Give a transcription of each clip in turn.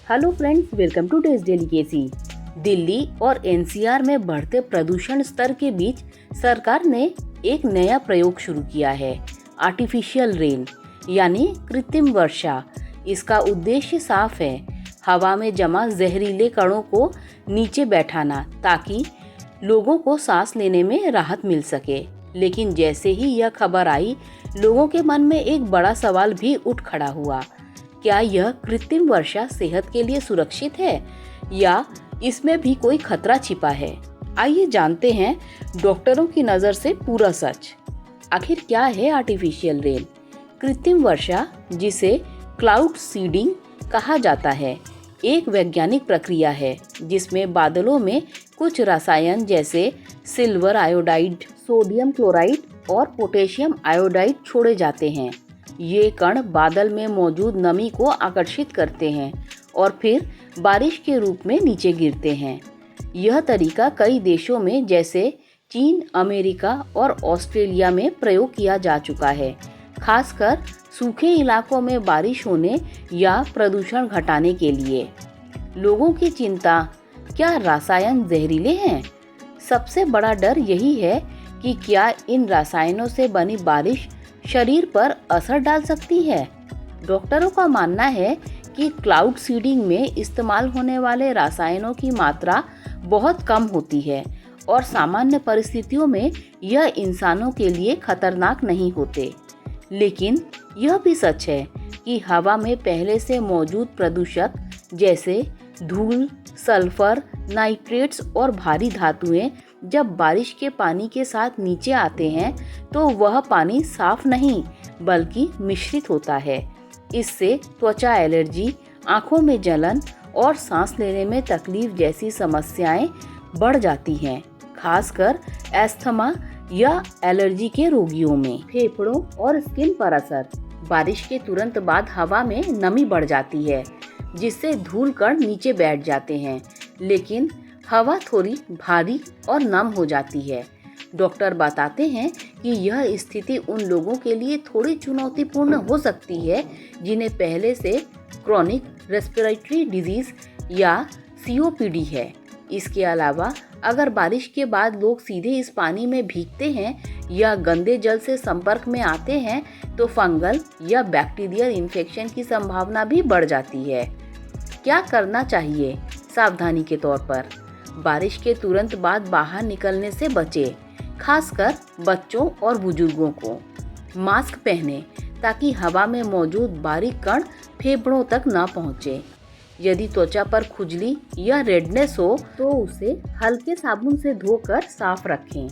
Hello friends, welcome to taste delicacy. Delhi और NCR में बढ़ते प्रदूषण स्तर के बीच सरकार ने एक नया प्रयोग शुरू किया है, आर्टिफिशियल रेन यानी कृत्रिम वर्षा। इसका उद्देश्य साफ है, हवा में जमा जहरीले कणों को नीचे बैठाना ताकि लोगों को सांस लेने में राहत मिल सके। लेकिन जैसे ही यह खबर आई, लोगों के मन में एक बड़ा सवाल भी उठ खड़ा हुआ। क्या यह कृत्रिम वर्षा सेहत के लिए सुरक्षित है या इसमें भी कोई खतरा छिपा है? आइए जानते हैं डॉक्टरों की नज़र से पूरा सच। आखिर क्या है आर्टिफिशियल रेन? कृत्रिम वर्षा, जिसे क्लाउड सीडिंग कहा जाता है, एक वैज्ञानिक प्रक्रिया है जिसमें बादलों में कुछ रसायन जैसे सिल्वर आयोडाइड, सोडियम क्लोराइड और पोटेशियम आयोडाइड छोड़े जाते हैं। ये कण बादल में मौजूद नमी को आकर्षित करते हैं और फिर बारिश के रूप में नीचे गिरते हैं। यह तरीका कई देशों में जैसे चीन, अमेरिका और ऑस्ट्रेलिया में प्रयोग किया जा चुका है, खासकर सूखे इलाकों में बारिश होने या प्रदूषण घटाने के लिए। लोगों की चिंता, क्या रसायन जहरीले हैं? सबसे बड़ा डर यही है कि क्या इन रसायनों से बनी बारिश शरीर पर असर डाल सकती है। डॉक्टरों का मानना है कि क्लाउड सीडिंग में इस्तेमाल होने वाले रसायनों की मात्रा बहुत कम होती है और सामान्य परिस्थितियों में यह इंसानों के लिए खतरनाक नहीं होते। लेकिन यह भी सच है कि हवा में पहले से मौजूद प्रदूषक जैसे धूल, सल्फर, नाइट्रेट्स और भारी धातुएं जब बारिश के पानी के साथ नीचे आते हैं तो वह पानी साफ नहीं बल्कि मिश्रित होता है। इससे त्वचा एलर्जी, आंखों में जलन और सांस लेने में तकलीफ जैसी समस्याएं बढ़ जाती हैं, खासकर एस्थमा या एलर्जी के रोगियों में। फेफड़ों और स्किन पर असर। बारिश के तुरंत बाद हवा में नमी बढ़ जाती है जिससे धूल कण नीचे बैठ जाते हैं, लेकिन हवा थोड़ी भारी और नम हो जाती है। डॉक्टर बताते हैं कि यह स्थिति उन लोगों के लिए थोड़ी चुनौतीपूर्ण हो सकती है जिन्हें पहले से क्रॉनिक रेस्पिरेटरी डिजीज या सीओपीडी है। इसके अलावा अगर बारिश के बाद लोग सीधे इस पानी में भीगते हैं या गंदे जल से संपर्क में आते हैं तो फंगल या बैक्टीरियल इन्फेक्शन की संभावना भी बढ़ जाती है। क्या करना चाहिए? सावधानी के तौर पर बारिश के तुरंत बाद बाहर निकलने से बचें, खासकर बच्चों और बुजुर्गों को। मास्क पहनें ताकि हवा में मौजूद बारीक कण फेफड़ों तक न पहुंचे। यदि त्वचा पर खुजली या रेडनेस हो तो उसे हल्के साबुन से धोकर साफ रखें।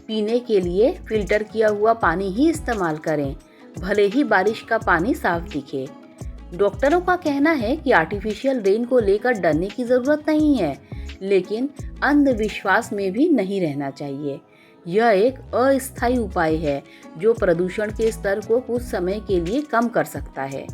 पीने के लिए फिल्टर किया हुआ पानी ही इस्तेमाल करें, भले ही बारिश का पानी साफ दिखे। डॉक्टरों का कहना है कि आर्टिफिशियल रेन को लेकर डरने की जरूरत नहीं है, लेकिन अंधविश्वास में भी नहीं रहना चाहिए। यह एक अस्थायी उपाय है जो प्रदूषण के स्तर को कुछ समय के लिए कम कर सकता है,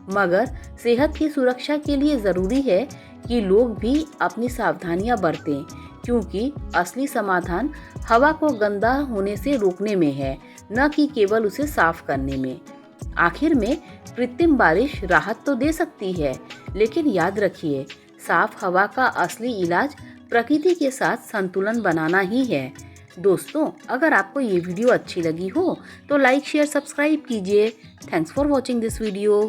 मगर सेहत की सुरक्षा के लिए जरूरी है कि लोग भी अपनी सावधानियां बरतें, क्योंकि असली समाधान हवा को गंदा होने से रोकने में है, न कि केवल उसे साफ करने में। आखिर में कृत्रिम बारिश राहत तो दे सकती है, लेकिन याद रखिए, साफ हवा का असली इलाज प्रकृति के साथ संतुलन बनाना ही है। दोस्तों, अगर आपको ये वीडियो अच्छी लगी हो तो लाइक, शेयर, सब्सक्राइब कीजिए। Thanks for watching this video.